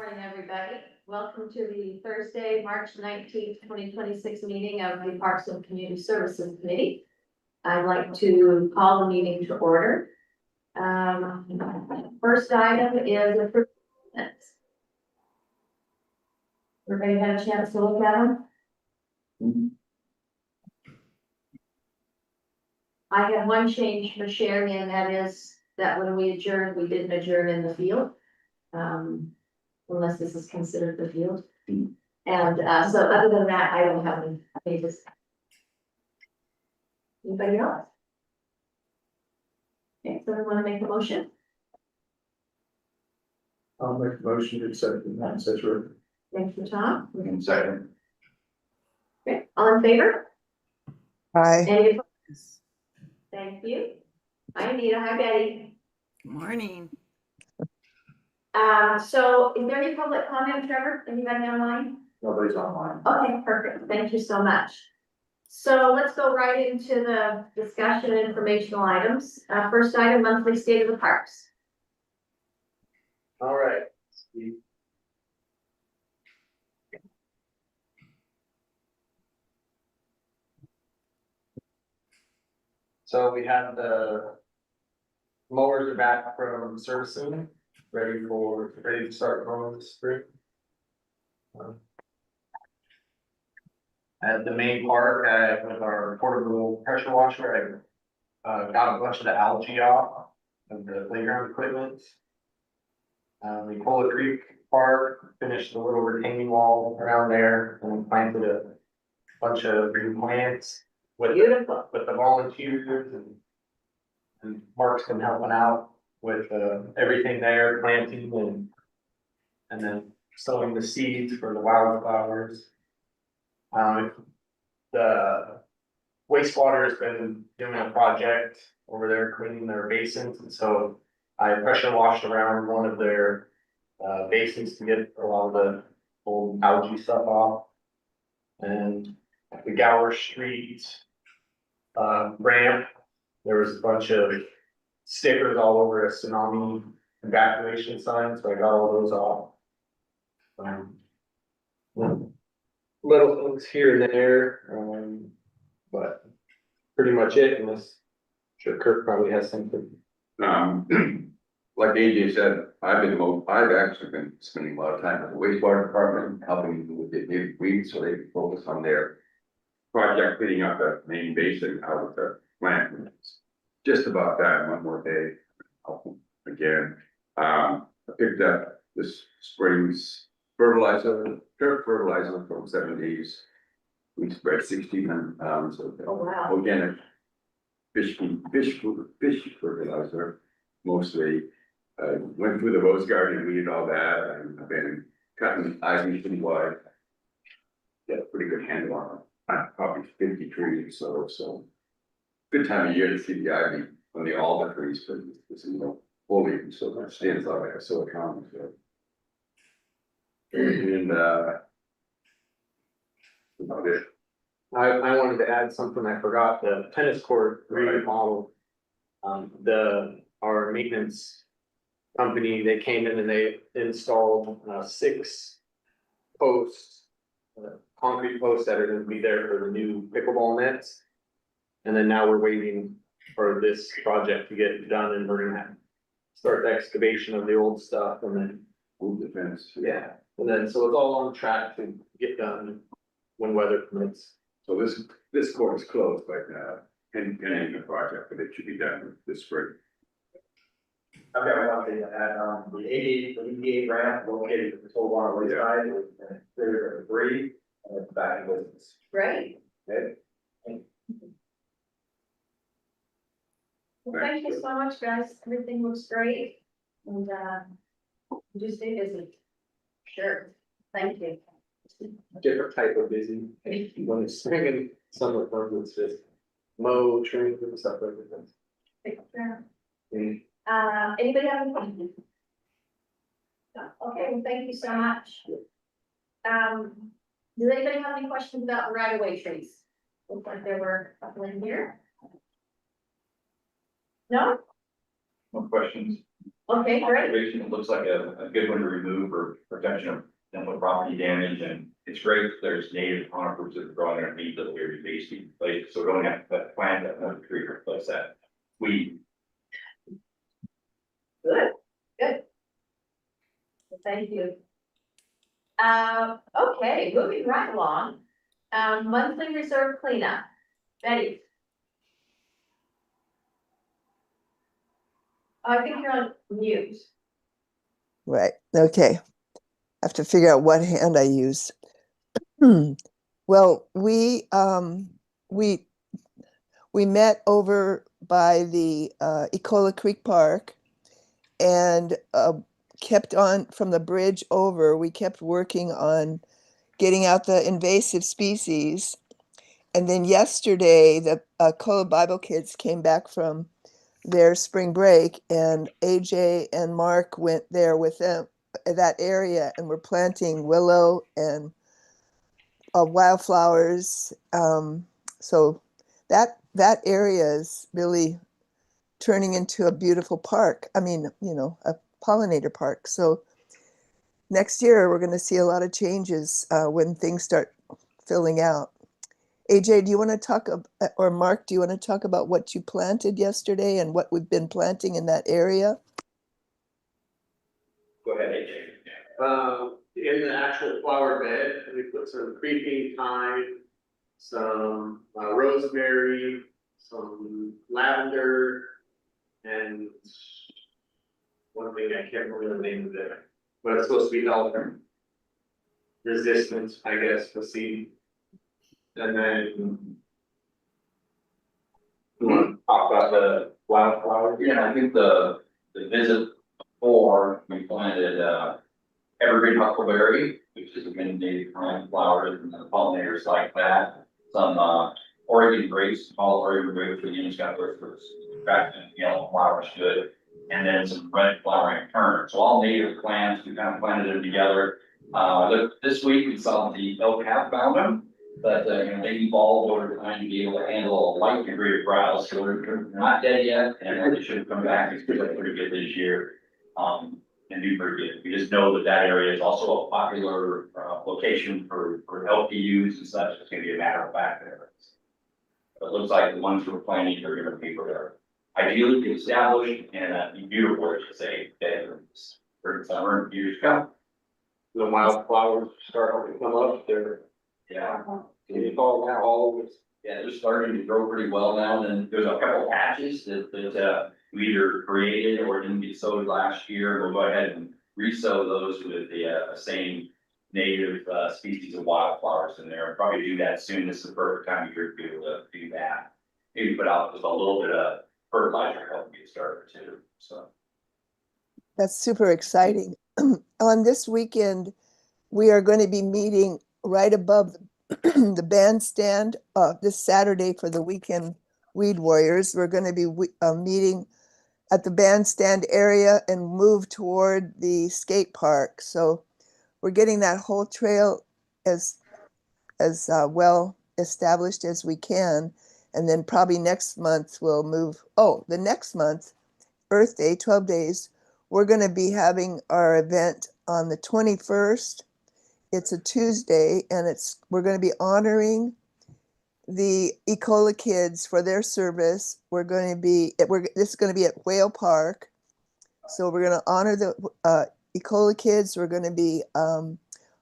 Morning, everybody. Welcome to the Thursday, March 19th, 2026 meeting of the Parks and Community Services Committee. I'd like to call the meeting to order. First item is approval of minutes. Everybody had a chance to look at them? I have one change for sharing, and that is that when we adjourned, we didn't adjourn in the field. Unless this is considered the field. And so other than that, I don't have any pages. Anybody else? Okay, so I want to make a motion. I'll make a motion to accept the minutes as written. Thank you, Tom. Second. Okay, all in favor? Hi. Any opposed? Thank you. Hi, Anita. Hi, Betty. Good morning. So is there any public comment, Trevor? Anybody online? Nobody's online. Okay, perfect. Thank you so much. So let's go right into the discussion and informational items. First item, monthly state of the parks. All right. So we have the mowers are back from servicing, ready to start mowing this spring. At the main park, with our portable pressure washer, I got a bunch of the algae off of the playground equipment. Nicola Creek Park finished the little retaining wall around there and planted a bunch of green plants with Beautiful. the volunteers and Mark's been helping out with everything there, planting and then sowing the seeds for the wildflowers. The wastewater has been doing a project over there cleaning their basins, and so I pressure washed around one of their basins to get a lot of the old algae stuff off. And the Gower Street ramp, there was a bunch of stickers all over a tsunami evacuation sign, so I got all those off. Little things here and there, but pretty much it, unless sure Kirk probably has something. Like AJ said, I've actually been spending a lot of time at the wastewater department, helping with the native weeds, so they can focus on their project, cleaning up the main basin out of the plant. It's just about that, one more day, help them again. I picked up this spring's fertilizer, turf fertilizer from 70s. We spread 1,600 pounds of Oh, wow. organic fish fertilizer, mostly. Went through the rose garden and weeded all that, and I've been cutting ivy pretty wide. Get a pretty good handle on it. Probably 50 trees, so good time of year to see the ivy on the alder trees, but it's foliage, so it stands out like a silicone. So. And about it. I wanted to add something I forgot, the tennis court remodel. Our maintenance company, they came in and they installed 6 posts, concrete posts that are gonna be there for the new pickleball nets. And then now we're waiting for this project to get done, and we're gonna start the excavation of the old stuff and then, Move the fence. yeah. And then, so it's all on track to get done when weather permits. So this court is closed right now, and ending the project, but it should be done this spring. I've got one thing to add, the 88 ramp located at the Toll Bar Wayside, and there's debris, and it's back in business. Great. Okay? Well, thank you so much, guys. Everything looks great. And just stay busy. Sure. Thank you. Different type of busy, when it's spring and summer, it's just mow, trim and stuff like that. Take care. Mm. Anybody have any questions? No? Okay, well, thank you so much. Does anybody have any questions about the right of way trees? Looks like there were a couple in here. No? No questions? Okay, great. Observation, it looks like a good one to remove for protection of potential property damage, and it's great, there's native conifers that are growing underneath the very basic place, so we don't have to plant another tree to replace that. We, Good, good. Thank you. Okay, moving right along. Monthly reserve cleanup. Betty. Oh, I think you're on mute. Right, okay. I have to figure out what hand I use. Well, we met over by the Ecola Creek Park and kept on from the bridge over, we kept working on getting out the invasive species. And then yesterday, the Ecola Bible kids came back from their spring break, and AJ and Mark went there with them, that area, and we're planting willow and wildflowers. So that area is really turning into a beautiful park. I mean, a pollinator park. So next year we're going to see a lot of changes when things start filling out. AJ, do you want to talk, or Mark, do you want to talk about what you planted yesterday and what we've been planting in that area? go ahead, AJ. In the actual flower bed, we put some creeping thyme, some rosemary, some lavender, and one thing I can't remember the name of it, but it's supposed to be health resistant, I guess, for seed. And then you want to talk about the wildflowers? Yeah, I think the visit before, we planted, evergreen huckleberry, which is a many native plant flowers and the pollinators like that. Some, Oregon grapes, all Oregon grapes, again, it's got their first attractive yellow flowers to it. And then some red flowering ferns, so all native plants, we kind of planted them together. This week we saw the elk half found them, but, they evolved over time to be able to handle a light degree of browse, so they're not dead yet, and they should come back, it's pretty good this year. And do pretty good. We just know that that area is also a popular location for LPUs and such. It's gonna be a matter of fact there. But it looks like the ones we're planning are gonna be for ideally be established and be beautiful, I should say, for summer and years to come. The wildflowers start to come up, they're, Yeah. it's all now, all of it's. Yeah, they're starting to grow pretty well now, and there's a couple patches that we either created or didn't get sowed last year. We'll go ahead and re-sow those with the same native species of wildflowers in there. Probably do that soon. This is the perfect time of year to be able to do that. Maybe put out just a little bit of fertilizer to help get started too, so. That's super exciting. On this weekend, we are going to be meeting right above the bandstand this Saturday for the weekend Weed Warriors. We're going to be meeting at the bandstand area and move toward the skate park. So we're getting that whole trail as well established as we can. And then probably next month we'll move. Oh, the next month, Earth Day, 12 days, we're going to be having our event on the 21st. It's a Tuesday, and we're going to be honoring the Ecola kids for their service. This is going to be at Whale Park. So we're going to honor the Ecola kids. We're going to be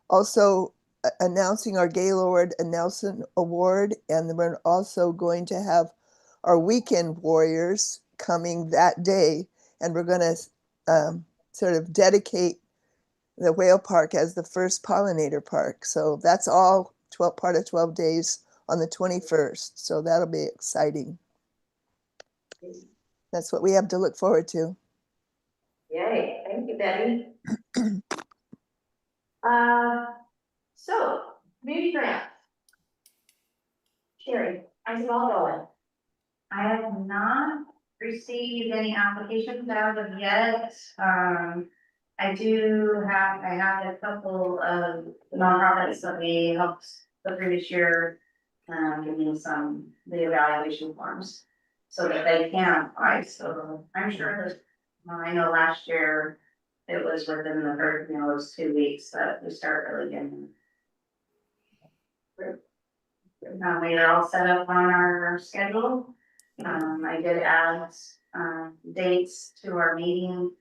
also announcing our Gaylord and Nelson Award, and then we're also going to have our weekend warriors coming that day, and we're going to sort of dedicate the Whale Park as the first pollinator park. So that's all part of 12 days on the 21st. So that'll be exciting. That's what we have to look forward to. Yay, thank you, Betty. So, community grant. Sherry, how's it all going? I have not received any applications as of yet. I have a couple of nonprofits that we helped the previous year, giving the evaluation forms so that they can apply. So I'm sure that I know last year it was within the first, it was 2 weeks that we start really getting. We are all set up on our schedule. I did add, dates to our meeting.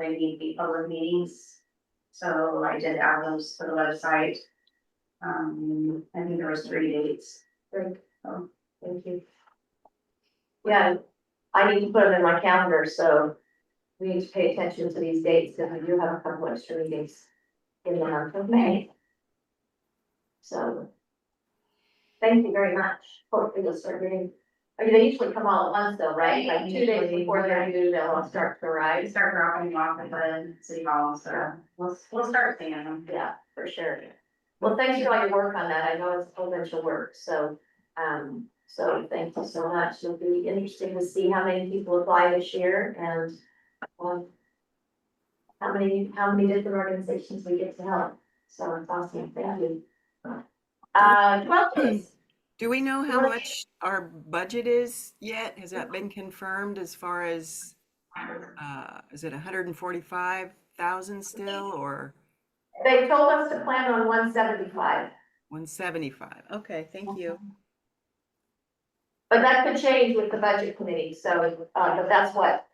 They need to be public meetings. So I did add those to the website. I think there was 3 dates. Great. So, Thank you. Yeah, I need to put them in my calendar, so we need to pay attention to these dates, because we do have a couple extra meetings in the month of May. So, thank you very much. Hopefully they'll start getting, I mean, they usually come all at once though, right? Like 2 days before they're due, they'll all start to I arrive. start dropping them off at the city hall, so we'll start seeing them. Yeah, for sure. Well, thanks for all your work on that. I know it's a whole bunch of work, so, thank you so much. It'll be interesting to see how many people apply this year and, how many different organizations we get to help. So it's awesome. Thank you. 12 days. Do we know how Well, much our budget is yet? Has that been confirmed as far as, is it 145,000 still or They told us to plan on 175, 175? Okay, thank you. but that could change with the budget committee, so, but that's what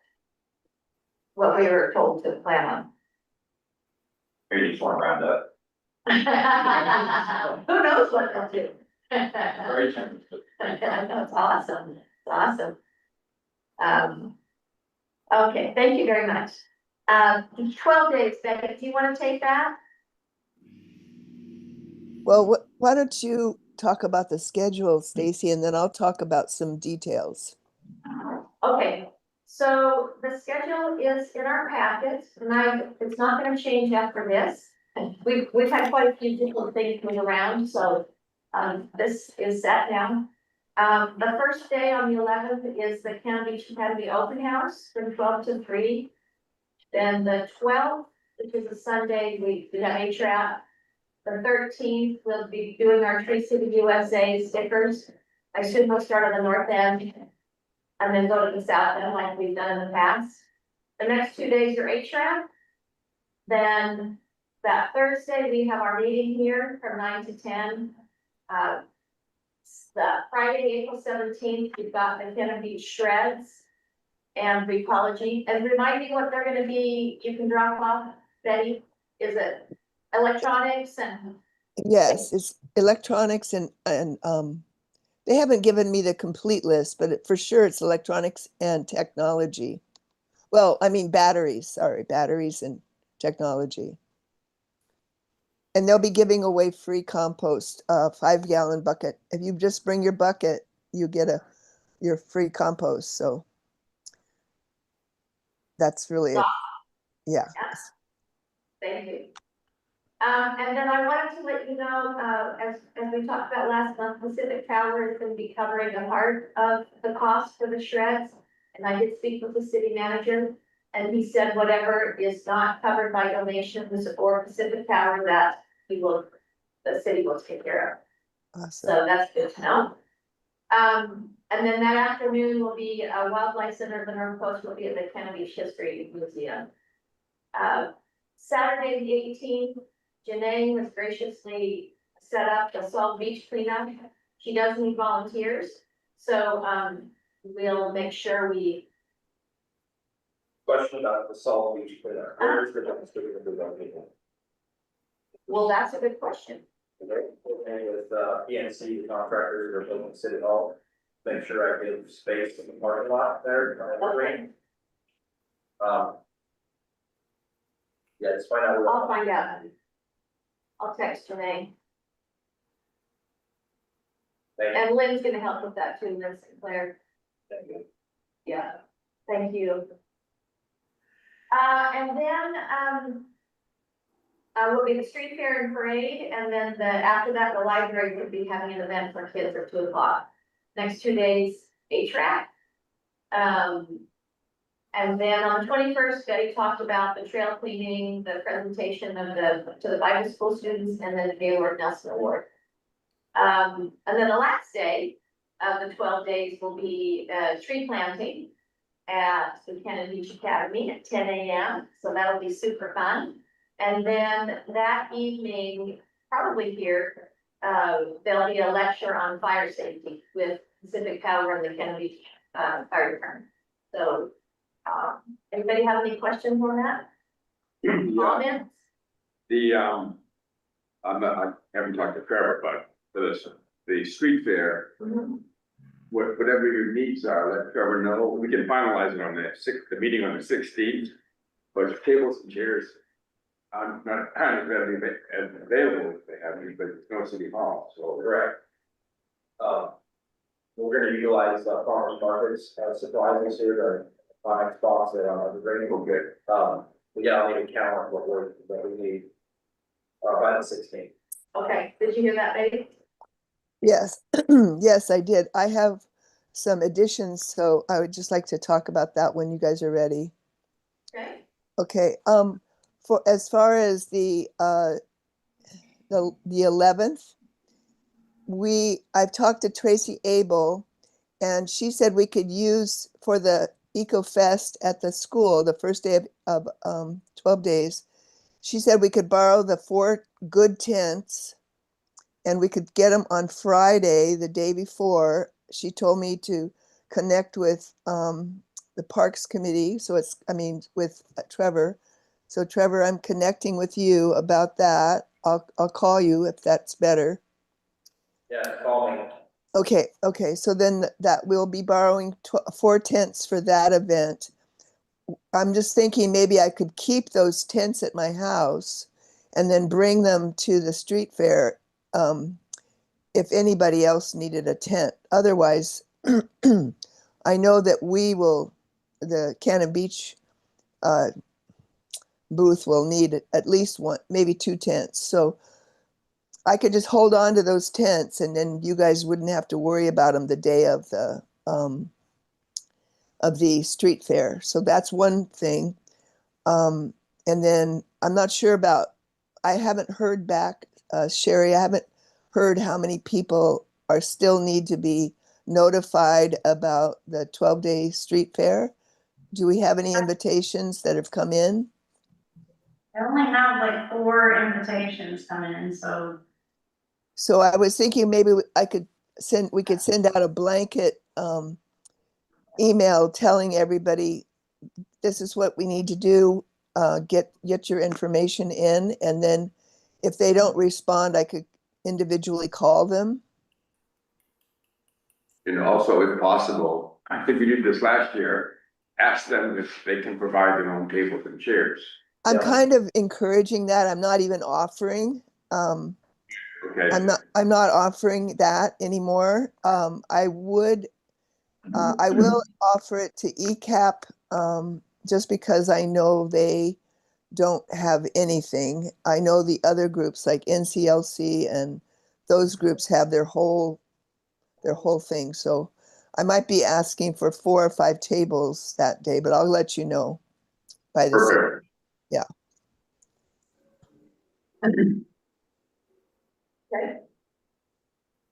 we were told to plan on. Maybe just want to round up. Who knows what they'll do? Very generous. That's awesome, it's awesome. Okay, thank you very much. 12 days, Becky, do you want to take that? Well, why don't you talk about the schedule, Stacy, and then I'll talk about some details. Okay, so the schedule is in our packets, and it's not gonna change after this. We've had quite a few different things moving around, so, this is set now. The first day on the 11th is the Cannon Beach Academy Open House from 12 to 3. Then the 12th, which is a Sunday, we have HRAP. The 13th, we'll be doing our Tree City USA stickers. I assume we'll start on the north end and then go to the south end like we've done in the past. The next 2 days are HRAP. Then that Thursday, we have our meeting here from 9 to 10. The Friday, April 17th, we've got the Cannon Beach Shreds and Recology. And remind me what they're gonna be, you can drop off, Betty, is it electronics and? Yes, it's electronics and they haven't given me the complete list, but for sure it's electronics and technology. Well, I mean batteries and technology. And they'll be giving away free compost, 5-gallon bucket. If you just bring your bucket, you get your free compost. So that's really, yeah. Thank you. And then I wanted to let you know, as we talked about last month, Pacific Power is going to be covering a part of the cost for the shreds. And I did speak with the city manager, and he said whatever is not covered by donations or Pacific Power, that the city will take care of. Awesome. So that's good to know. And then that afternoon will be a Wildlife Center, the North Coast will be at the Cannon Beach History Museum. Saturday, the 18th, Janae has graciously set up the Salt Beach cleanup. She does need volunteers, so we'll make sure we. Question about the Salt Beach cleanup. Where is the dumpster gonna be located? Well, that's a good question. Okay, and with PNC, the contractors are building City Hall, make sure I give space in the parking lot there. Yeah, just find out. I'll find out. I'll text Janae, Thank you. and Lynn's gonna help with that too, Lynn Sinclair. Thank you. Yeah, thank you. And then, will be the street fair and parade, and then after that, the library would be having an event for kids at 2 o'clock. Next 2 days, HRAC. And then on the 21st, Betty talked about the trail cleaning, the presentation to the Bible school students, and then the Gaylord Nelson Award. And then the last day of the 12 days will be tree planting. at the Cannon Beach Academy at 10 a.m. So that'll be super fun. And then that evening, probably here, there'll be a lecture on fire safety with Pacific Power and the Cannon Beach, Fire Department. So, anybody have any questions on that? Yeah, Comments? I haven't talked to Trevor, but for this, the street fair, Mhm. whatever your needs are, let Trevor know. We can finalize it on the meeting on the 16th. But tables and chairs, I'm not readily available if they have any, but it's no city hall, so. Correct. We're gonna utilize, farmers markets, supplies this year, or 5 spots that are the great. Okay. We gotta leave a count what we need. By the 16th. Okay, did you hear that, baby? Yes, yes, I did. I have some additions, so I would just like to talk about that when you guys are ready. Okay, Okay, for as far as the 11th, I've talked to Tracy Abel, and she said we could use for the Eco Fest at the school, the first day of 12 days. She said we could borrow the 4 good tents and we could get them on Friday, the day before. She told me to connect with the Parks Committee. So with Trevor. So Trevor, I'm connecting with you about that. I'll call you if that's better. Yeah, call me. Okay. So then that we'll be borrowing 4 tents for that event. I'm just thinking maybe I could keep those tents at my house and then bring them to the street fair if anybody else needed a tent. Otherwise, I know that the Cannon Beach booth will need at least 1, maybe 2 tents. So I could just hold on to those tents and then you guys wouldn't have to worry about them the day of the street fair. So that's one thing. And then I'm not sure I haven't heard back, Sherry, I haven't heard how many people still need to be notified about the 12-day street fair. Do we have any invitations that have come in? I only have like 4 invitations coming in, so. So I was thinking maybe we could send out a blanket email telling everybody this is what we need to do. Get your information in, and then if they don't respond, I could individually call them. And also, if possible, I think we did this last year, ask them if they can provide their own tables and chairs. I'm Yeah. kind of encouraging that. I'm not even offering. Okay, I'm not offering that anymore. I will offer it to ECAP just because I know they don't have anything. I know the other groups like NCLC and those groups have their whole thing. So I might be asking for 4 or 5 tables that day, but I'll let you know by the perfect. yeah. okay.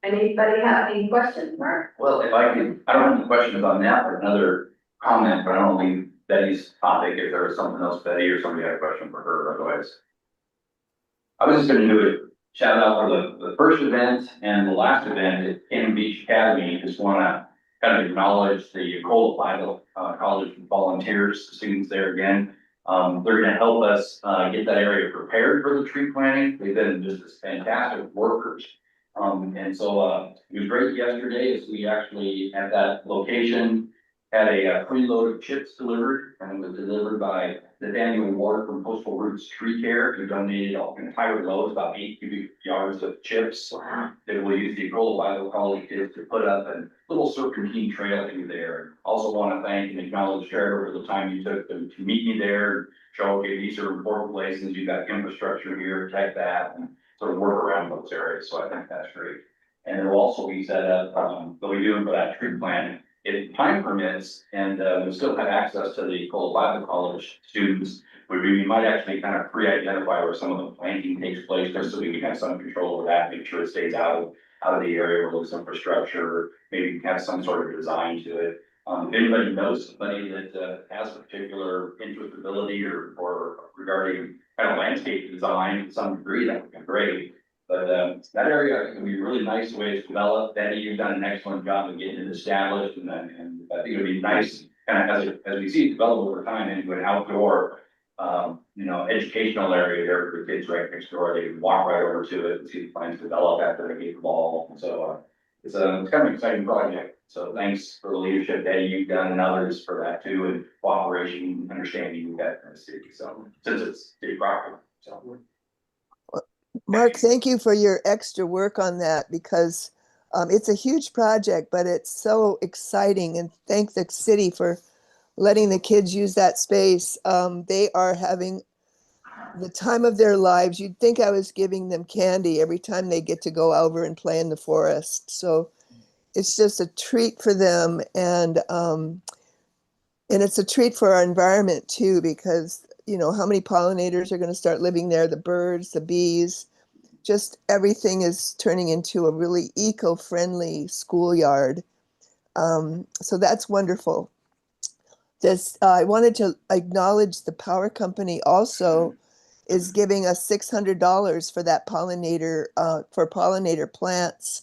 Anybody have any questions, Mark? Well, if I could, I don't have any questions on that, but another comment, but I don't leave Betty's topic, if there was something else, Betty, or somebody had a question for her, otherwise. I was just gonna do a shout out for the first event and the last event at Cannon Beach Academy. Just wanna kind of acknowledge the Cola Bible College volunteers, students there again. They're gonna help us get that area prepared for the tree planting. They've been just fantastic workers. And so it was great yesterday as we actually at that location had a preload of chips delivered, and it was delivered by Nathaniel Ward from Postal Roots Tree Care, who donated an entire load, about 8 cubic yards of chips. That we'll use the Cola Bible College kids to put up a little serpentine trail through there. Also want to thank and acknowledge Trevor for the time you took to meet me there, show, okay, these are important places, you've got infrastructure here, protect that, and sort of work around those areas, so I think that's great. And it'll also be set up, they'll be doing for that tree planting, if time permits, and we still have access to the Cola Bible College students, we might actually kind of pre-identify where some of the planting takes place, just so we can have some control over that, make sure it stays out of the area where there's infrastructure, maybe have some sort of design to it. If anybody knows somebody that, has a particular interest, ability, or regarding kind of landscape design to some degree, that would be great. But, that area can be a really nice way to develop. Betty, you've done an excellent job of getting it established, and I think it'd be nice, kind of as we see it develop over time into an outdoor, educational area there for the kids right next door. They can walk right over to it and see the plants develop after they get the ball. So, it's kind of an exciting project. So thanks for the leadership that you've done and others for that too, and cooperation, understanding that in the city. So since it's city property, so. Mark, thank you for your extra work on that because it's a huge project, but it's so exciting. And thank the city for letting the kids use that space. They are having the time of their lives. You'd think I was giving them candy every time they get to go over and play in the forest. So it's just a treat for them, and it's a treat for our environment too, because how many pollinators are going to start living there? The birds, the bees, just everything is turning into a really eco-friendly schoolyard. So that's wonderful. I wanted to acknowledge the power company also is giving us $600 for that pollinator, for pollinator plants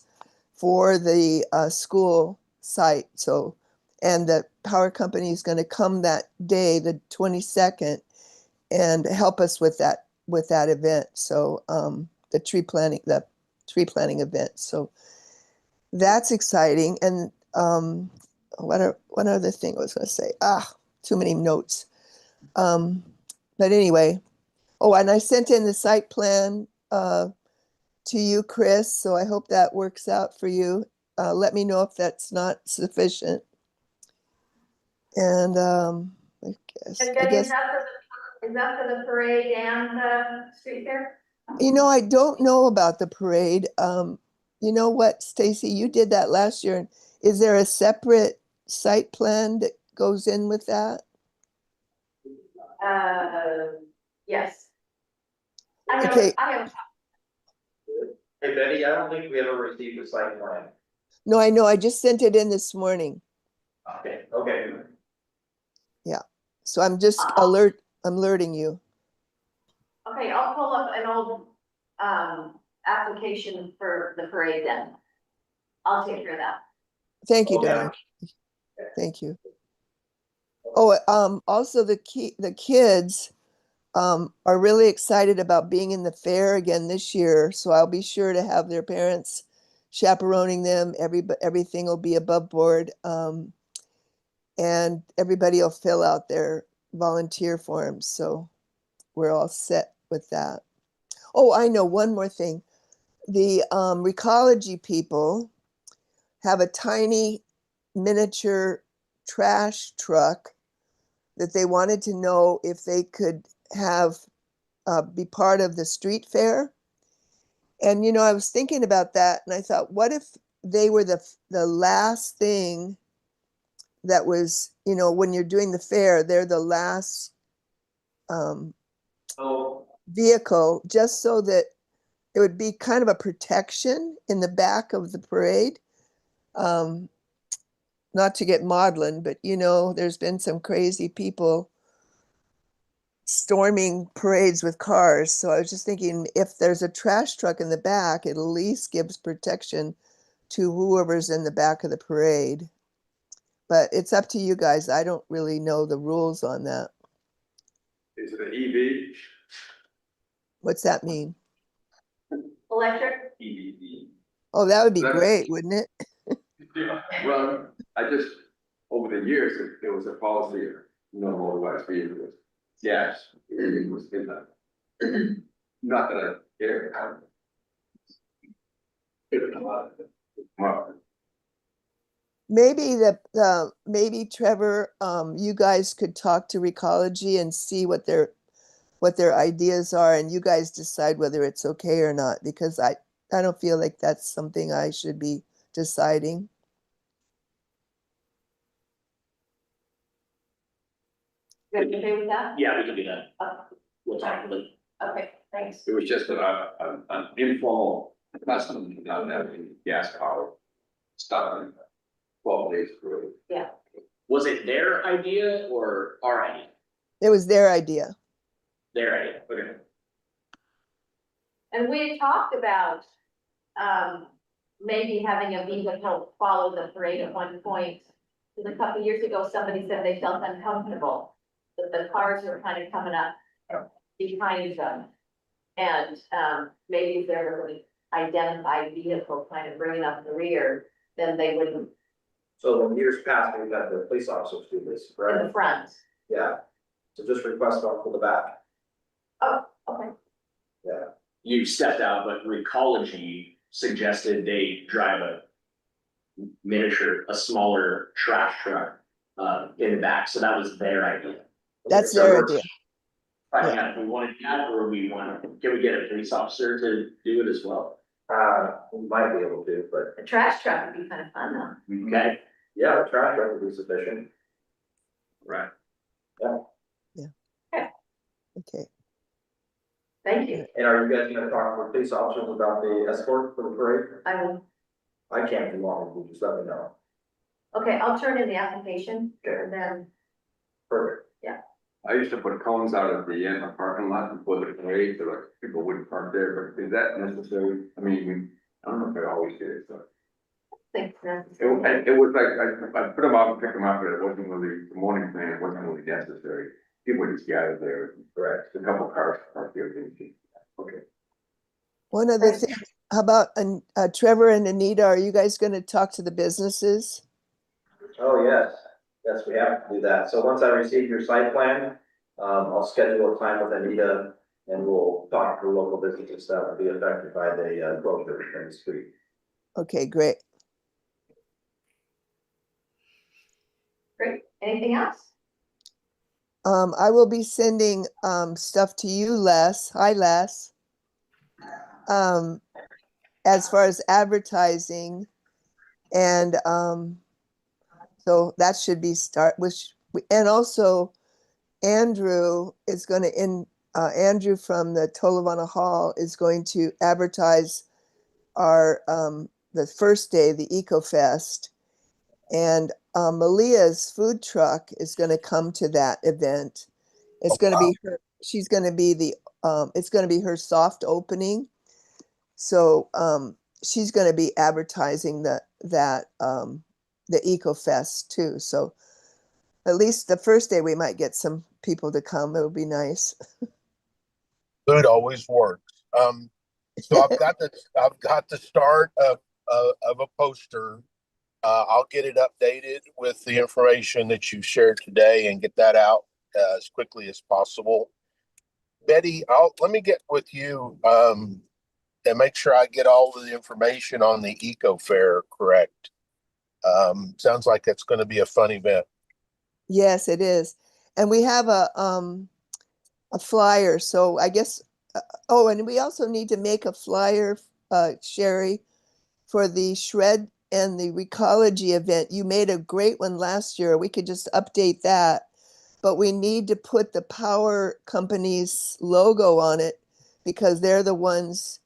for the school site. So, and the power company is going to come that day, the 22nd, and help us with that event. So, the tree planting event. So that's exciting. And one other thing I was going to say. Too many notes. But anyway. Oh, and I sent in the site plan to you, Chris. So I hope that works out for you. Let me know if that's not sufficient. And I guess. And Betty, is that for the parade and the street fair? I don't know about the parade. You know what, Stacy, you did that last year. Is there a separate site plan that goes in with that? Yes. Okay. I have. Hey Betty, I don't think we ever received a site plan. No, I know. I just sent it in this morning. Okay. Yeah. So I'm just alerting you. Okay, I'll pull up an old application for the parade then. I'll take care of that. Thank you, Okay. Donna. Thank you. Oh, also the kids are really excited about being in the fair again this year. So I'll be sure to have their parents chaperoning them. Everything will be above board. And everybody will fill out their volunteer forms. So we're all set with that. Oh, I know one more thing. The Recology people have a tiny miniature trash truck that they wanted to know if they could have be part of the street fair. And I was thinking about that, and I thought, what if they were the last thing that was, when you're doing the fair, they're the last vehicle, just so that it would be kind of a protection in the back of the parade. Not to get maudlin, but there's been some crazy people storming parades with cars. So I was just thinking, if there's a trash truck in the back, it at least gives protection to whoever's in the back of the parade. But it's up to you guys. I don't really know the rules on that. Is it an EV? What's that mean? Electric? Oh, that would be That's- great, wouldn't it? Well, over the years, there was a policy, no motorized vehicles. Yes, it was in that. Not that I care. Maybe maybe Trevor, you guys could talk to Recology and see what their ideas are, and you guys decide whether it's okay or not, because I don't feel like that's something I should be deciding. You okay with that? Yeah, we can do that. We'll talk with them. Okay, thanks. It was just an informal custom, not having gas power stuff in 12 days through. Yeah. Was it their idea or our idea? It was their idea. Their idea, okay. And we had talked about, maybe having Aviva help follow the parade at one point. Because a couple years ago, somebody said they felt uncomfortable, that the cars were kind of coming up behind them. And, maybe if there was an identified vehicle kind of bringing up the rear, then they wouldn't So in years past, we've had the police officers do this, in right? the front. Yeah. So just request off for the back. Oh, okay. Yeah. You stepped out, but Recology suggested they drive a miniature, a smaller trash truck, in the back, so that was their idea. That's So their we're idea. Finding out if we want to do that, or can we get a police officer to do it as well? We might be able to, but The trash truck would be kind of fun though. Okay, yeah, the trash truck would be sufficient. right. Okay. Thank you. And are you guys gonna talk to the police officers about the escort for the parade? I will, I can't do long, you just let me know. okay, I'll turn in the application and then, Perfect. I used to put cones out at the end of the parking lot before the parade, so like people wouldn't park there, but is that necessary? I mean, I don't know if they always did it, so. thanks, It was like, I put them out and pick them up, but it wasn't really, the morning plan, it wasn't really necessary. People just gathered there, correct, a couple cars parked there. Okay. One other Thank thing, how about Trevor and Anita, are you guys gonna talk to the businesses? Oh, yes, yes, we have to do that. So once I receive your site plan, I'll schedule a time with Anita and we'll talk to local businesses that will be affected by the closure in the street. Okay, great. Great. Anything else? I will be sending stuff to you, Les. Hi, Les. As far as advertising, and so that should be and also Andrew is going to Andrew from the Tolovana Hall is going to advertise our the first day, the Eco Fest, and Malia's food truck is going to come to that event. It's going to be her. She's going to be it's going to be her soft opening. So she's going to be advertising the Eco Fest too. So at least the first day we might get some people to come. It would be nice. Food always works. So I've got the start of a poster. I'll get it updated with the information that you shared today and get that out as quickly as possible. Betty, let me get with you and make sure I get all of the information on the Eco Fair correct. Sounds like it's going to be a fun event. Yes, it is. And we have a flyer. So I guess, oh, and we also need to make a flyer, Sherry, for the Shred and the Recology event. You made a great one last year. We could just update that, but we need to put the power company's logo on it because they're the ones,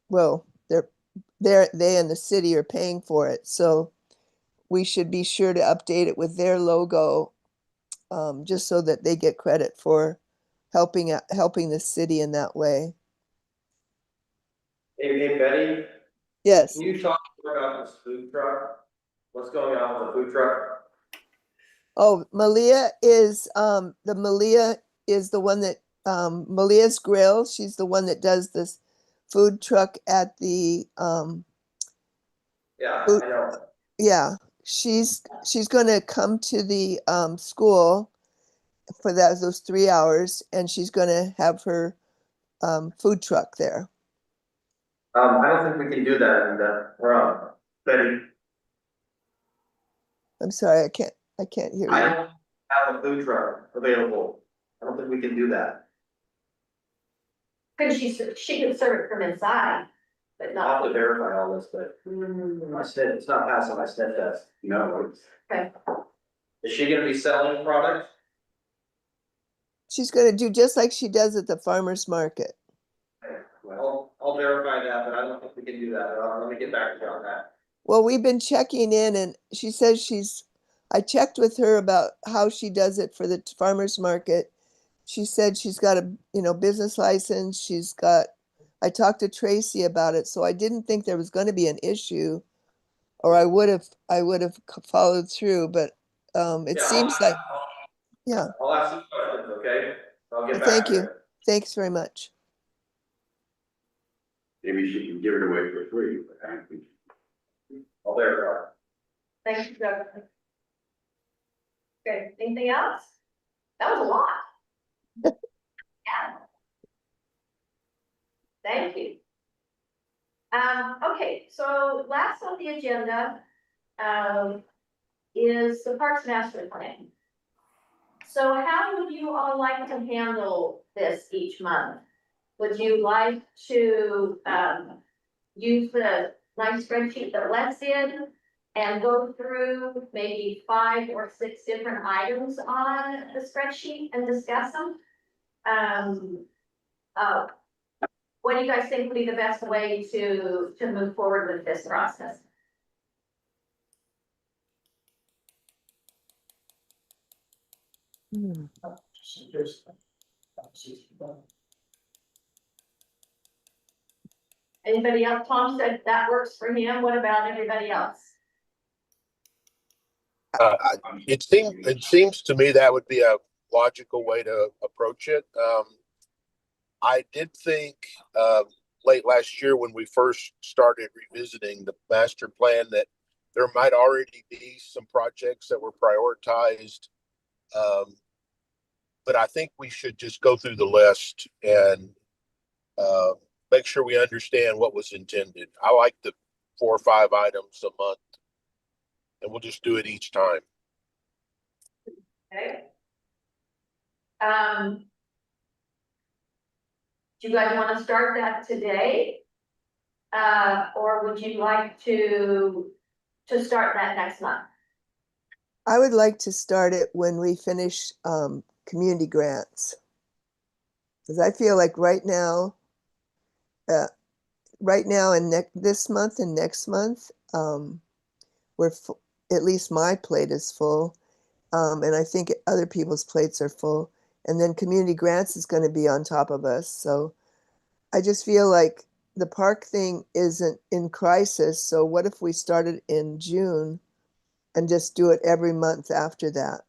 well, they and the city are paying for it. So we should be sure to update it with their logo, just so that they get credit for helping the city in that way. Hey, Betty, Yes. can you talk more about this food truck? What's going on with the food truck? Oh, Malia is the one that Malia's Grill. She's the one that does this food truck at the Yeah, food, I know. yeah. She's going to come to the school for those 3 hours, and she's going to have her food truck there. I don't think we can do that, and Betty, I'm sorry, I can't hear I you. don't have a food truck available. I don't think we can do that. Could she could serve it from inside, but I'll not. have to verify all this, but my sniff, it's not passing my sniff test. No, it's, Okay, Is she gonna be selling products? She's going to do just like she does at the farmer's market. I'll verify that, but I don't think we can do that. Let me get back to you on that. Well, we've been checking in, and she says I checked with her about how she does it for the farmer's market. She said she's got a, business license. I talked to Tracy about it, so I didn't think there was going to be an issue, or I would have followed through, but it Yeah, seems like, yeah, I'll ask some questions, okay? I'll get back thank to you. Thanks very much. Maybe she can give it away for free, but I don't think. I'll verify. Thank you, Doug. Okay, anything else? That was a lot. Yeah. Thank you. Okay, so last on the agenda, is the Parks Master Plan. So how would you all like to handle this each month? Would you like to, use the nice spreadsheet that Les did and go through maybe 5 or 6 different items on the spreadsheet and discuss them? What do you guys think would be the best way to move forward with this process? Hmm. Anybody else? Tom said that works for him. What about everybody else? It seems to me that would be a logical way to approach it. I did think, late last year when we first started revisiting the master plan that there might already be some projects that were prioritized. But I think we should just go through the list and, make sure we understand what was intended. I like the 4 or 5 items a month, and we'll just do it each time. Okay. Do you guys want to start that today? Or would you like to start that next month? I would like to start it when we finish community grants. Because I feel like right now and this month and next month, at least my plate is full. And I think other people's plates are full. And then community grants is going to be on top of us. So I just feel like the park thing isn't in crisis. So what if we started in June and just do it every month after that?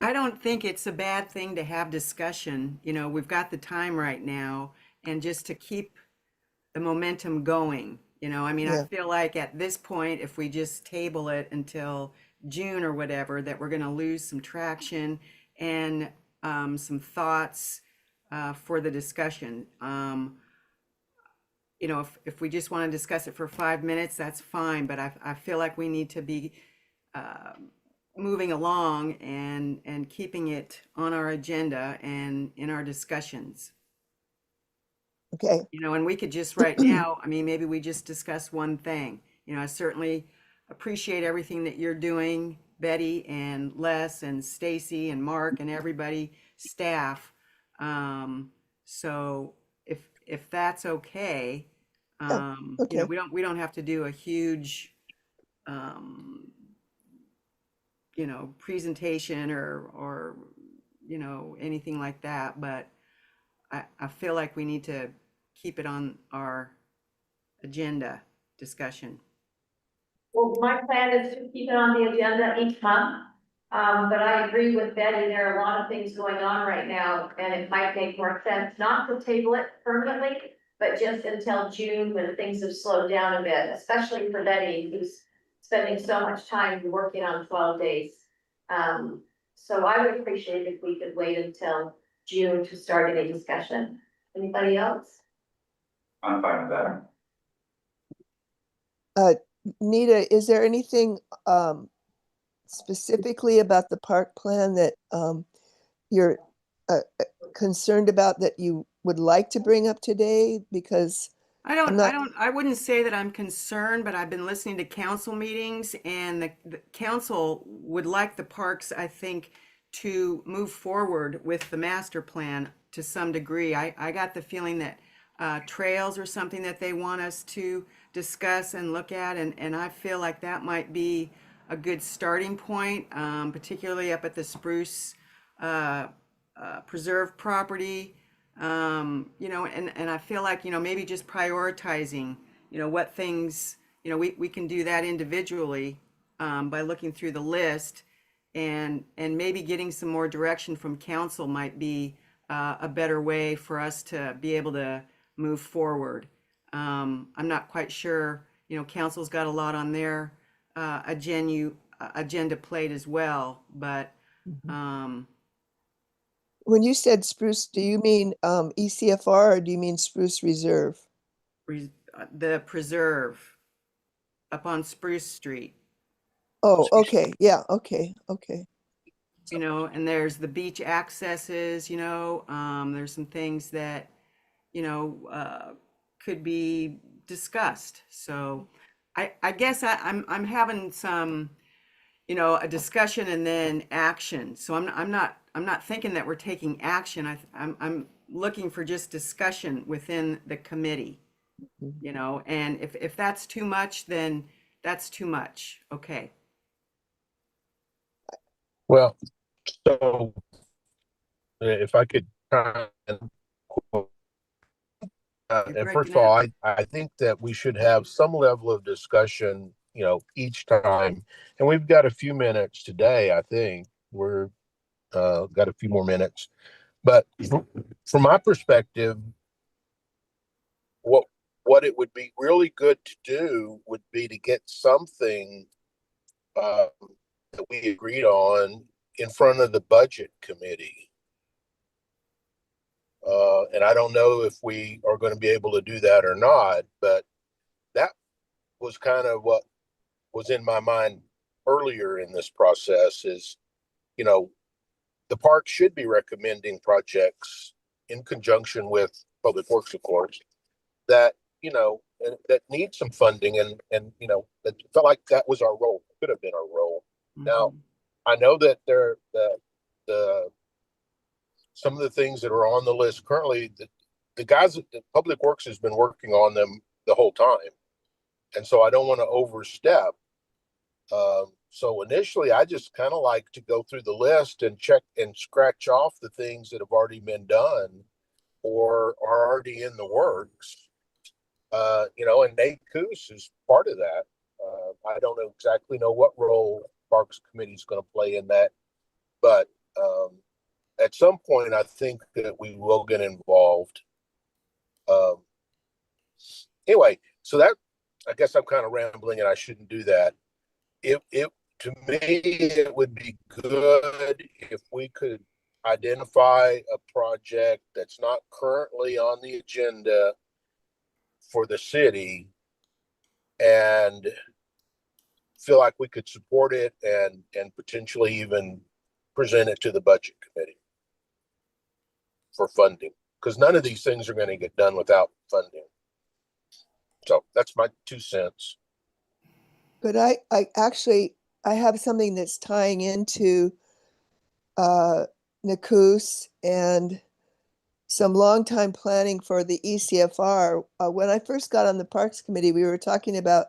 I don't think it's a bad thing to have discussion. We've got the time right now, and just to keep the momentum going. I Yeah. feel like at this point, if we just table it until June or whatever, that we're going to lose some traction and some thoughts for the discussion. If we just want to discuss it for 5 minutes, that's fine. But I feel like we need to be moving along and keeping it on our agenda and in our discussions. Okay. And we could just right now, maybe we just discuss one thing. I certainly appreciate everything that you're doing, Betty and Les and Stacy and Mark and everybody, staff. So if that's okay, Okay. we don't have to do a huge, presentation or anything like that, but I feel like we need to keep it on our agenda discussion. Well, my plan is to keep it on the agenda each month. But I agree with Betty, there are a lot of things going on right now, and it might make more sense not to table it permanently, but just until June when things have slowed down a bit, especially for Betty, who's spending so much time working on 12 days. So I would appreciate if we could wait until June to start any discussion. Anybody else? I'm fine with that. Nita, is there anything specifically about the park plan that you're concerned about that you would like to bring up today? Because I wouldn't say that I'm concerned, but I've been listening to council meetings, and the council would like the parks, I think, to move forward with the master plan to some degree. I got the feeling that trails are something that they want us to discuss and look at, and I feel like that might be a good starting point, particularly up at the Spruce Preserve property. You know, and I feel like, you know, maybe just prioritizing, you know, what things, you know, we can do that individually by looking through the list, and maybe getting some more direction from council might be a better way for us to be able to move forward. I'm not quite sure, you know, council's got a lot on their agenda plate as well, but When you said spruce, do you mean ECFR or do you mean Spruce Reserve? the preserve up on Spruce Street, Oh, okay, yeah, okay, okay. you know, and there's the beach accesses, you know, there's some things that, you know, could be discussed. So I guess I'm having some, you know, a discussion and then action. So I'm not thinking that we're taking action. I'm looking for just discussion within the committee, you know, and if that's too much, then that's too much. Okay. Well, so if I could kind of, You're and first breaking of all, up. I think that we should have some level of discussion, you know, each time. And we've got a few minutes today, I think. We're got a few more minutes. But from my perspective, what what it would be really good to do would be to get something uh, that we agreed on in front of the budget committee. And I don't know if we are going to be able to do that or not, but that was kind of what was in my mind earlier in this process is, you know, the park should be recommending projects in conjunction with Public Works, of course, that, you know, that need some funding and, you know, that felt like that was our role, could have been our role. Now, Mhm. I know that the some of the things that are on the list currently, the guys at the Public Works has been working on them the whole time. And so I don't want to overstep. So initially, I just kind of like to go through the list and check and scratch off the things that have already been done or are already in the works. You know, and Nate Coos is part of that. I don't exactly know what role Parks Committee is going to play in that, but at some point, I think that we will get involved. Um, anyway, so that I guess I'm kind of rambling, and I shouldn't do that. It to me, it would be good if we could identify a project that's not currently on the agenda for the city and feel like we could support it and potentially even present it to the budget committee for funding, because none of these things are going to get done without funding. So that's my 2 cents. But I actually, I have something that's tying into NACOOS and some long-time planning for the ECFR. When I first got on the Parks Committee, we were talking about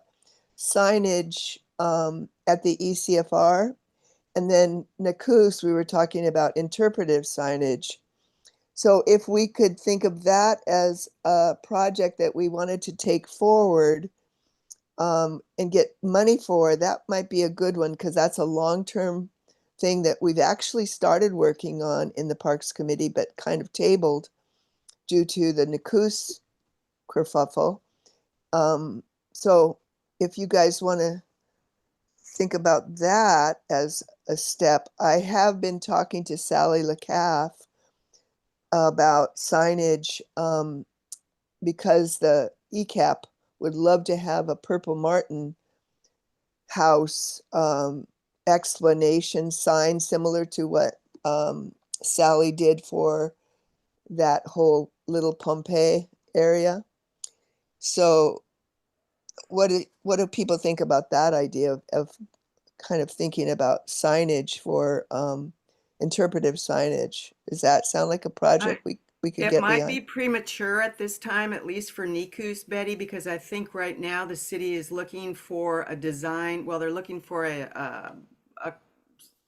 signage at the ECFR. And then NACOOS, we were talking about interpretive signage. So if we could think of that as a project that we wanted to take forward and get money for, that might be a good one because that's a long-term thing that we've actually started working on in the Parks Committee, but kind of tabled due to the NACOOS kerfuffle. So if you guys want to think about that as a step, I have been talking to Sally LaCaff about signage because the ECAP would love to have a Purple Martin house explanation sign similar to what Sally did for that whole Little Pompeii area. So what do people think about that idea of kind of thinking about signage for interpretive signage? Does that sound like a project we could It get might be beyond. premature at this time, at least for Nikus, Betty, because I think right now the city is looking for a design, well, they're looking for a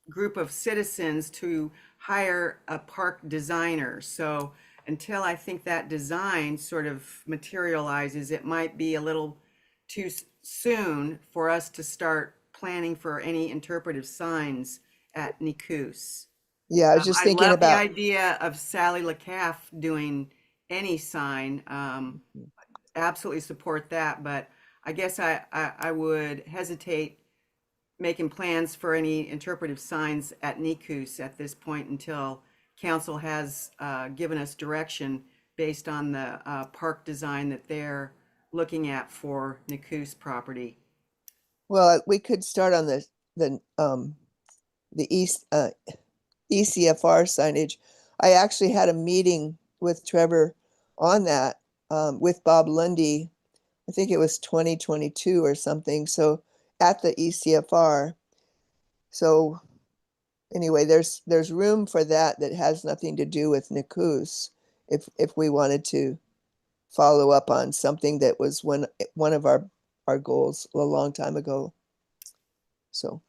group of citizens to hire a park designer. So until I think that design sort of materializes, it might be a little too soon for us to start planning for any interpretive signs at Nikus. Yeah, I was just I thinking love the about, idea of Sally LaCaff doing any sign. Absolutely support that, but I guess I would hesitate making plans for any interpretive signs at Nikus at this point until council has given us direction based on the park design that they're looking at for Nikus property. well, we could start on the ECFR signage. I actually had a meeting with Trevor on that, with Bob Lundy. I think it was 2022 or something. So at the ECFR. So anyway, there's room for that has nothing to do with Nikus. If we wanted to follow up on something that was one of our goals a long time ago. So.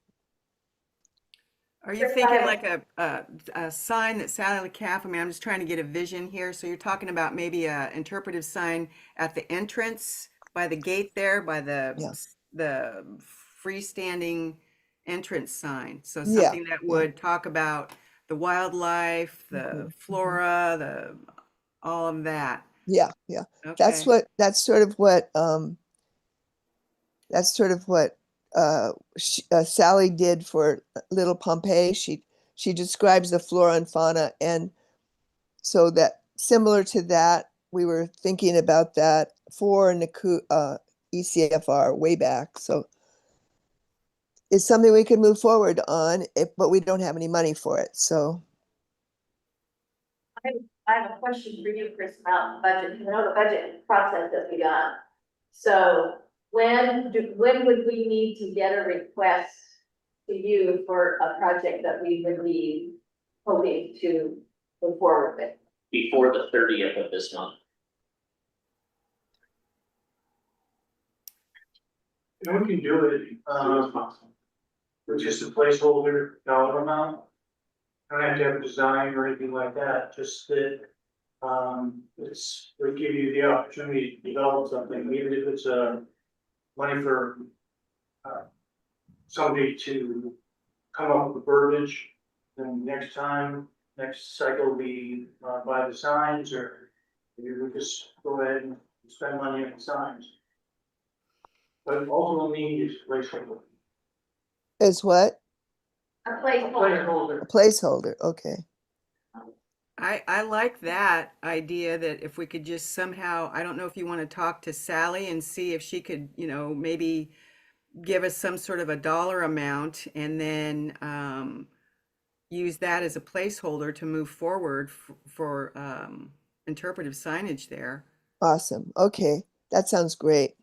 Are you thinking like a sign that Sally LaCaff, I mean, I'm just trying to get a vision here. So you're talking about maybe a interpretive sign at the entrance by the gate there, by Yeah. the freestanding entrance sign. So Yeah, something that would talk about the wildlife, the flora, all of that. Yeah. Okay. That's sort of what Sally did for Little Pompeii. She describes the flora and fauna, and so that similar to that, we were thinking about that for ECFR way back. So it's something we could move forward on, but we don't have any money for it. So I have a question for you, Chris, about the budget. You know, the budget process has begun. So when would we need to get a request to you for a project that we would be hoping to move forward with? Before the 30th of this month. And we can do it, with just a placeholder dollar amount. Don't have to have a design or anything like that, just that, we give you the opportunity to develop something, even if it's money for somebody to come up with verbiage. Then next cycle will be buy the signs, or maybe we just go ahead and spend money on the signs. But all we'll need is placeholder. is what? A placeholder. Placeholder. A placeholder. Okay. I like that idea that if we could just somehow, I don't know if you want to talk to Sally and see if she could, maybe give us some sort of a dollar amount and then use that as a placeholder to move forward for interpretive signage there. Awesome. Okay. That sounds great.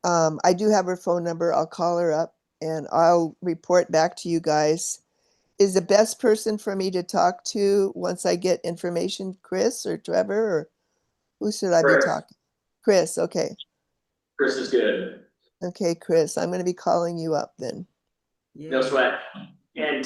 I do have her phone number. I'll call her up and I'll report back to you guys. Is the best person for me to talk to once I get information, Chris or Trevor, or who should I be Chris. talking? Chris, okay. Chris is good. Okay, Chris, I'm going to be calling you up then. Yeah. No sweat. And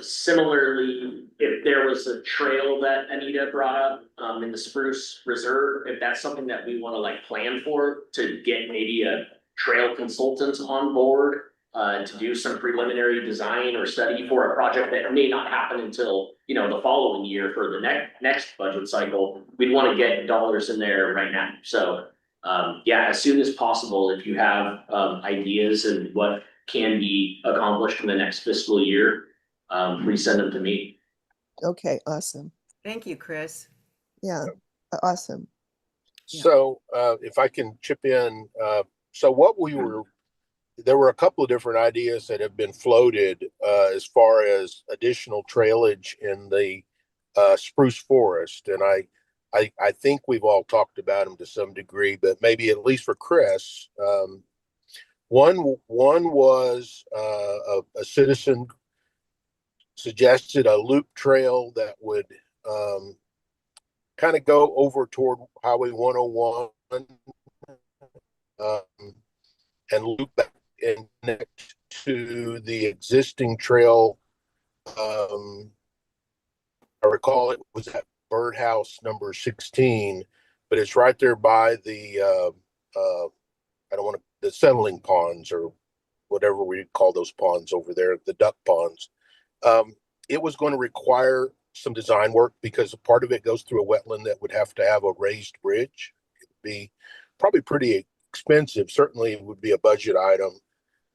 similarly, if there was a trail that Anita brought up in the Spruce Reserve, if that's something that we want to plan for, to get maybe a trail consultant on board to do some preliminary design or study for a project that may not happen until the following year for the next budget cycle, we'd want to get dollars in there right now. So as soon as possible, if you have ideas and what can be accomplished in the next fiscal year, please send them to me. Okay, awesome. Thank you, Chris. Yeah, awesome. So, if I can chip in, so what there were a couple of different ideas that have been floated, as far as additional trailage in the, spruce forest. And I think we've all talked about them to some degree, but maybe at least for Chris, one was, a citizen suggested a loop trail that would, kind of go over toward Highway 101, and loop back and connect to the existing trail. I recall it was at Birdhouse number 16, but it's right there by the I don't want to, the settling ponds or whatever we call those ponds over there, the duck ponds. It was going to require some design work because a part of it goes through a wetland that would have to have a raised bridge. It would be probably pretty expensive. Certainly it would be a budget item.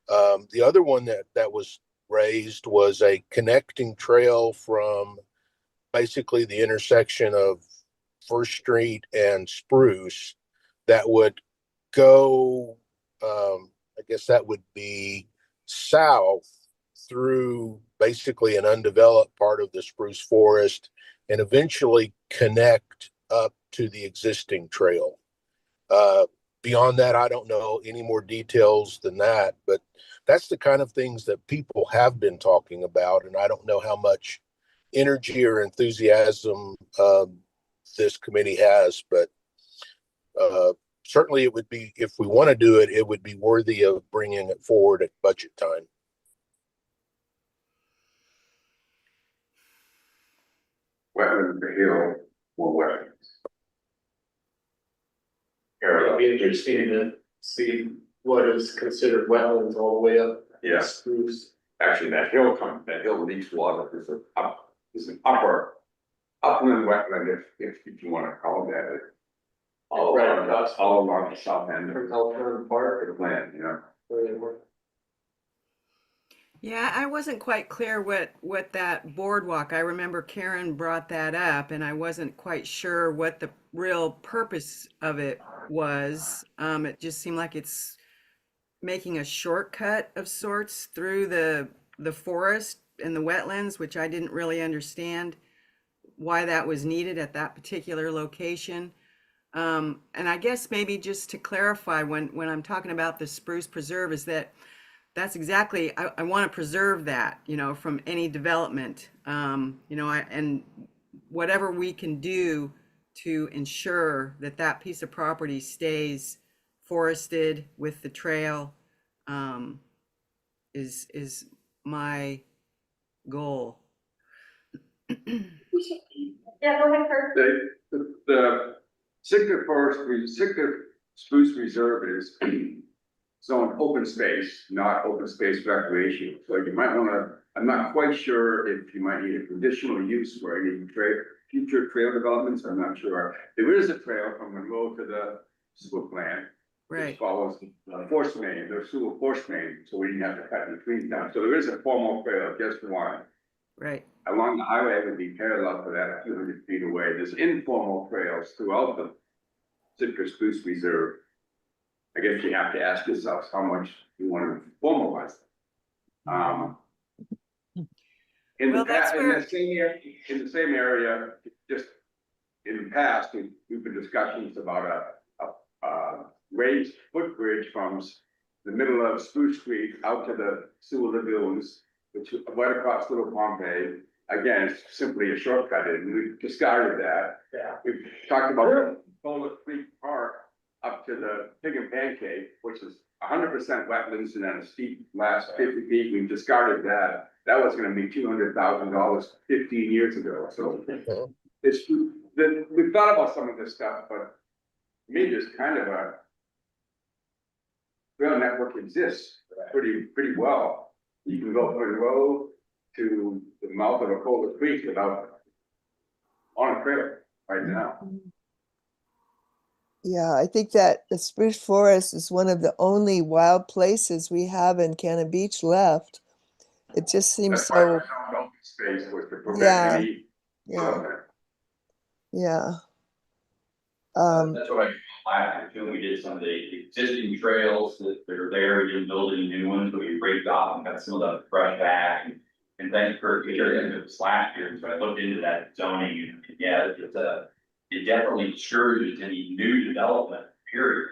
The other one that was raised was a connecting trail from basically the intersection of First Street and Spruce that would go, I guess that would be south through basically an undeveloped part of the spruce forest and eventually connect up to the existing trail. Beyond that, I don't know any more details than that, but that's the kind of things that people have been talking about. And I don't know how much energy or enthusiasm this committee has, but certainly it would be, if we want to do it, it would be worthy of bringing it forward at budget time. Wetland, the hill, more wetlands. It'd be interesting to see what is considered wetlands all the way up. Yeah. Spruce. Actually, that hill leaks water, there's an upper upland wetland, if you wanna call it that. All Right, along, all along the south end of Alternative Park. the land, you know. Where they were. Yeah, I wasn't quite clear what that boardwalk, I remember Karen brought that up and I wasn't quite sure what the real purpose of it was. It just seemed like it's making a shortcut of sorts through the forest and the wetlands, which I didn't really understand why that was needed at that particular location. And I guess maybe just to clarify, when I'm talking about the Spruce Preserve, is that's exactly, I want to preserve that, from any development, and whatever we can do to ensure that piece of property stays forested with the trail, is my goal. Yeah, go ahead, Kurt. The Sitka Spruce Reserve is zone open space, not open space recreation. So you might wanna, I'm not quite sure if you might need a conditional use for any future trail developments, I'm not sure. There is a trail from Monroe to the sewer plant. Right. Which follows the force main, the sewer force main, so we didn't have to cut between them. So there is a formal trail, just one. Right. Along the highway would be parallel to that, a few hundred feet away. There's informal trails throughout the Sitka Spruce Reserve. I guess you have to ask yourselves how much you want to formalize them. In the same area, just in the past, we've been discussions about a raised footbridge from the middle of Spruce Street out to the sewer lagoons, which right across Little Pompeii. Again, it's simply a shortcut, and we discarded that. Yeah. We've talked about Bowler Creek Park up to the Pig and Pancake, which is 100% wetlands and then a steep last 50 feet. We've discarded that. That was gonna be $200,000 15 years ago, so we've thought about some of this stuff, but to me, there's kind of a rail network exists pretty well. You can go from Monroe to the mouth of a Cola Creek without on a trailer right now. Yeah, I think that the spruce forest is one of the only wild places we have in Cannon Beach left. It just seems That's why so, we found open space was to prevent Yeah. any development. yeah. That's what I last year, we did some of the existing trails that are there, we didn't build any new ones, but we break off and got some of the brush back and thanks for sharing it this last year, so I looked into that zoning and yeah, it definitely discourages any new development, period.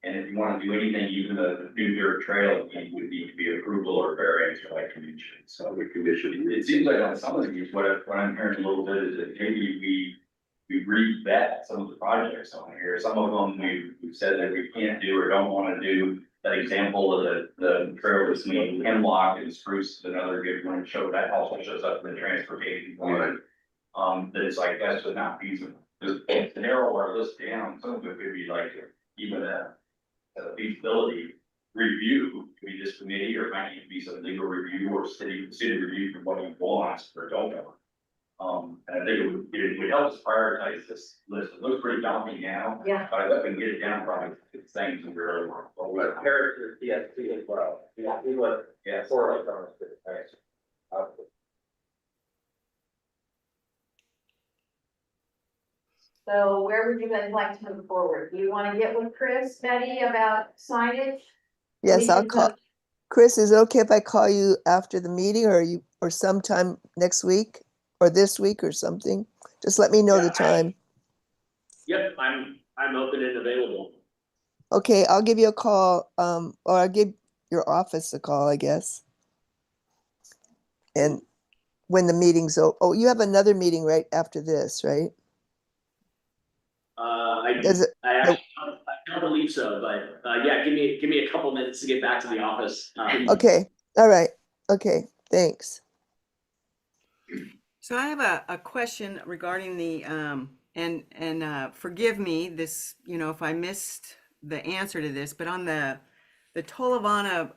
And if you want to do anything, even the new dirt trail, it would need to be approval or variance or like condition, so We condition. it seems like on some of these, what I'm hearing a little bit is that maybe we we re-vet some of the projects on here. Some of them we've said that we can't do or don't wanna do. That example of the trail between Hemlock and Spruce is another good one, that also shows up in the transportation plan. That is like, that's just not feasible. Just to narrow our list down, some of it could be like even a feasibility review, could be this committee, or it might need to be some legal review or city review for what we want or don't want. And I think it would help us prioritize this list. It looks pretty daunting now. Yeah. But I bet we can get it down probably to things that really work. Compare it to DST as well. Yeah, we would, Yes. correlate on it. Thanks. So where would you guys like to move forward? Do you want to get with Chris, Betty, about signage? Yes, I'll Because call. Chris, is it okay if I call you after the meeting or sometime next week or this week or something? Just let me know the Yeah. time. Yep, I'm open and available. Okay, I'll give you a call, or I'll give your office a call, I guess. And when the meeting's, oh, you have another meeting right after this, right? Does it, I actually, I don't believe so, but, yeah, give me a couple minutes to get back to the office. okay, all right, okay, thanks. So I have a question regarding the, and forgive me, this, if I missed the answer to this, but on the Tolovana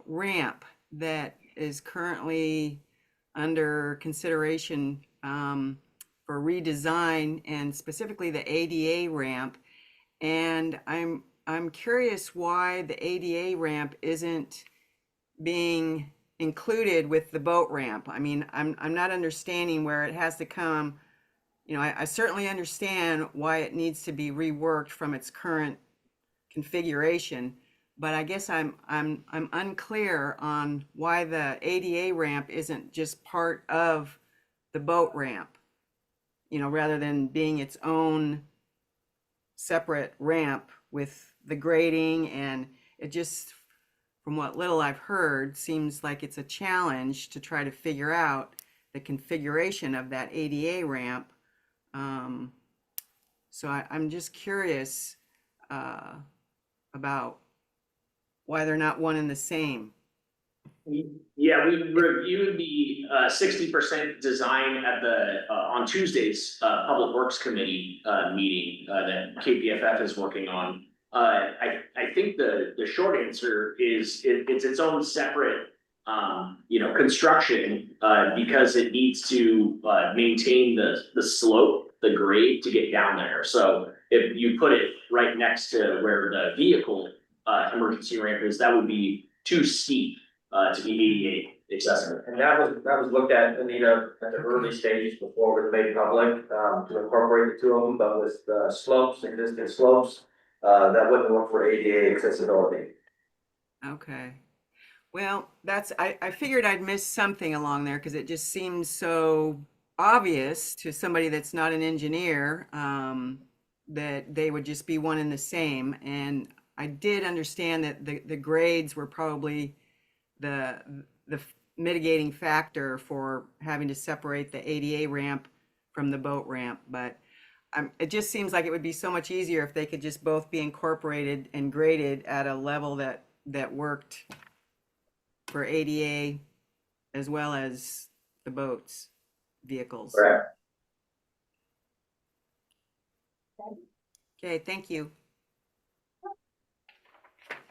ramp that is currently under consideration for redesign, and specifically the ADA ramp, and I'm curious why the ADA ramp isn't being included with the boat ramp. I mean, I'm not understanding where it has to come. I certainly understand why it needs to be reworked from its current configuration, but I guess I'm unclear on why the ADA ramp isn't just part of the boat ramp, rather than being its own separate ramp with the grading. And it just, from what little I've heard, seems like it's a challenge to try to figure out the configuration of that ADA ramp. So I'm just curious about why they're not one and the same. Yeah, we reviewed the 60% design at the on Tuesday's Public Works Committee meeting that KPFF is working on. I think the short answer is it's its own separate construction because it needs to maintain the slope, the grade to get down there. So if you put it right next to where the vehicle emergency ramp is, that would be too steep to be ADA accessible. And that was looked at, Anita, at the early stages before it was made public, to incorporate the two of them, but with the slopes, existing slopes, that wouldn't work for ADA accessibility. Okay. Well, I figured I'd miss something along there because it just seems so obvious to somebody that's not an engineer that they would just be one and the same. And I did understand that the grades were probably the mitigating factor for having to separate the ADA ramp from the boat ramp, but it just seems like it would be so much easier if they could just both be incorporated and graded at a level that worked for ADA as well as the boats, vehicles. Correct. Okay, thank you.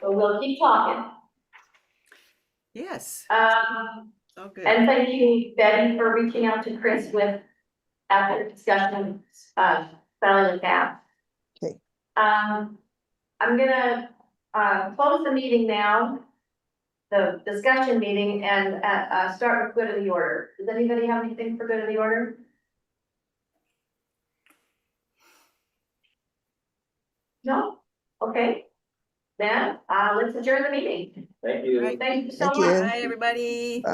So we'll keep talking. Yes, all good. And thank you, Betty, for reaching out to Chris with, after discussion, filing the gap. Okay. I'm gonna, close the meeting now, the discussion meeting, and, start with good of the order. Does anybody have anything for good of the order? No? Okay. Then, let's adjourn the meeting. Thank you. Right. Thank you so Thank much. you. Bye, everybody. Bye.